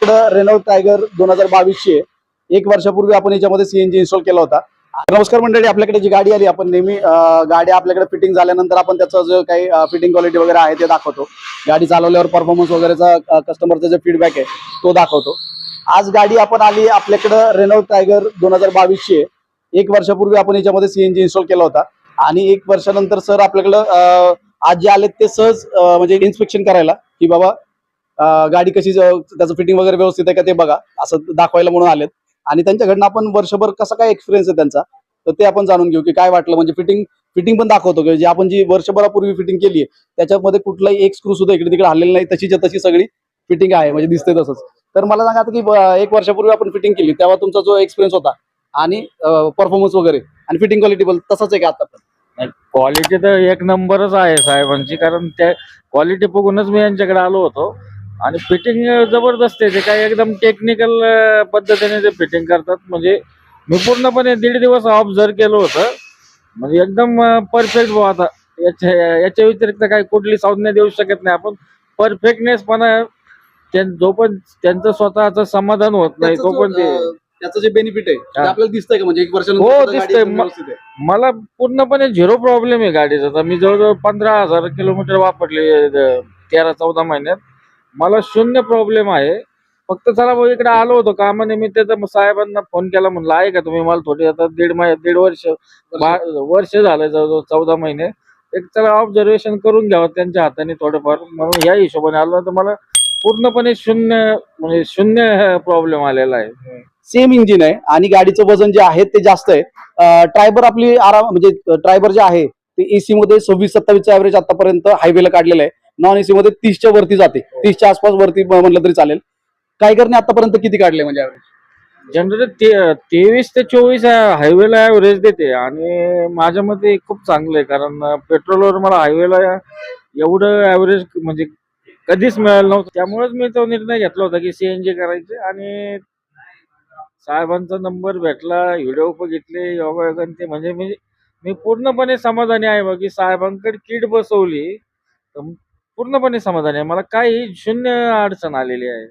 Reynold tiger 2022 एक वर्षापूर्वी आपण याच्यामध्ये सीएनजी इन्स्टॉल केला होता. नमस्कार मंडळी, आपल्याकडे जी गाडी आली, आपण नेहमी गाडी आपल्याकडे फिटिंग झाल्यानंतर आपण त्याचं जो काही फिटिंग क्वालिटी वगैरे आहे ते दाखवतो. गाडी चालवल्यावर परफॉर्मन्स वगैरेचा कस्टमरचा जो फीडबॅक आहे तो दाखवतो. आज गाडी आपण आली आपल्याकडे रेनॉल्ड टायगर 2022 एक वर्षापूर्वी आपण याच्यामध्ये सीएनजी इन्स्टॉल केला होता आणि एक वर्षानंतर सर आपल्याकडं आज जे आले ते सहज म्हणजे इन्स्पेक्शन करायला की बाबा गाडी कशी त्याचं फिटिंग वगैरे व्यवस्थित आहे का ते बघा असं दाखवायला म्हणून आलेत. आणि त्यांच्याकडनं आपण वर्षभर कसा काय एक्सपिरियन्स आहे त्यांचा तर ते आपण जाणून घेऊ की काय वाटलं. म्हणजे फिटिंग पण दाखवतो की जे आपण जी वर्षभरापूर्वी फिटिंग केली आहे त्याच्यामध्ये कुठलाही एक स्क्रू सुद्धा इकडे तिकडे हल्लेलं नाही, तशीच्या तशी सगळी फिटिंग आहे, म्हणजे दिसते तसंच. तर मला सांगा आता की एक वर्षापूर्वी आपण फिटिंग केली तेव्हा तुमचा जो एक्सपिरियन्स होता आणि परफॉर्मन्स वगैरे आणि फिटिंग क्वालिटी तसंच आहे का आता पण? क्वालिटी तर एक नंबरच आहे साहेबांची, कारण त्या क्वालिटी बघूनच मी यांच्याकडे आलो होतो. आणि फिटिंग जबरदस्त आहे, ते काय एकदम टेक्निकल पद्धतीने ते फिटिंग करतात. म्हणजे मी पूर्णपणे 1.5 दिवस ऑब्झर्व केलं होतं. म्हणजे एकदम परफेक्ट भाऊ. आता याच्या व्यतिरिक्त काही कुठली संज्ञा देऊ शकत नाही आपण. परफेक्टनेस पण जो पण त्यांचं स्वतःचं समाधान होत नाही तो पण ते त्याचं जे बेनिफिट आहे ते आपल्याला दिसतंय का? म्हणजे एक हो, वर्षानंतर दिसतंय. मला पूर्णपणे 0 प्रॉब्लेम आहे गाडीचा. तर मी जवळजवळ 15,000 किलोमीटर वापरले 13-14 महिन्यात. मला 0 प्रॉब्लेम आहे. फक्त चला भाऊ इकडे आलो होतो कामानिमित्त, तर साहेबांना फोन केला, म्हणलं आहे का तुम्ही, मला थोडी आता 1.5 वर्ष झालं, जवळजवळ 14 महिने. एक चला ऑब्झर्वेशन करून घ्यावं त्यांच्या हाताने थोडंफार, म्हणून या हिशोबाने आलो. तर मला पूर्णपणे 0 प्रॉब्लेम आलेला आहे. सेम इंजिन आहे आणि गाडीचं वजन जे आहे ते जास्त आहे. ट्रायबर आपली म्हणजे ट्रायबर जे आहे ते एसी मध्ये 26-27 ऍव्हरेज आतापर्यंत हायवेला काढलेलं आहे. नॉन एसी मध्ये 30च्या वरती जाते, 30च्या आसपास वरती म्हणलं तरी चालेल. टायगरने आतापर्यंत किती काढले म्हणजे ऍव्हरेज? जनरली 23 ते 24 हायवेला ऍव्हरेज देते आणि माझ्या मते खूप चांगलं आहे. कारण पेट्रोलवर मला हायवेला एवढं ऍव्हरेज म्हणजे कधीच मिळालं नव्हतं. त्यामुळेच मी तो निर्णय घेतला होता की सीएनजी करायचे. आणि साहेबांचा नंबर भेटला, व्हिडिओ बघितले, योगायोगाने ते म्हणजे मी पूर्णपणे समाधानी आहे बघ की साहेबांकडे किट बसवली तर पूर्णपणे समाधानी आहे. मला काही 0 अडचण आलेली आहे.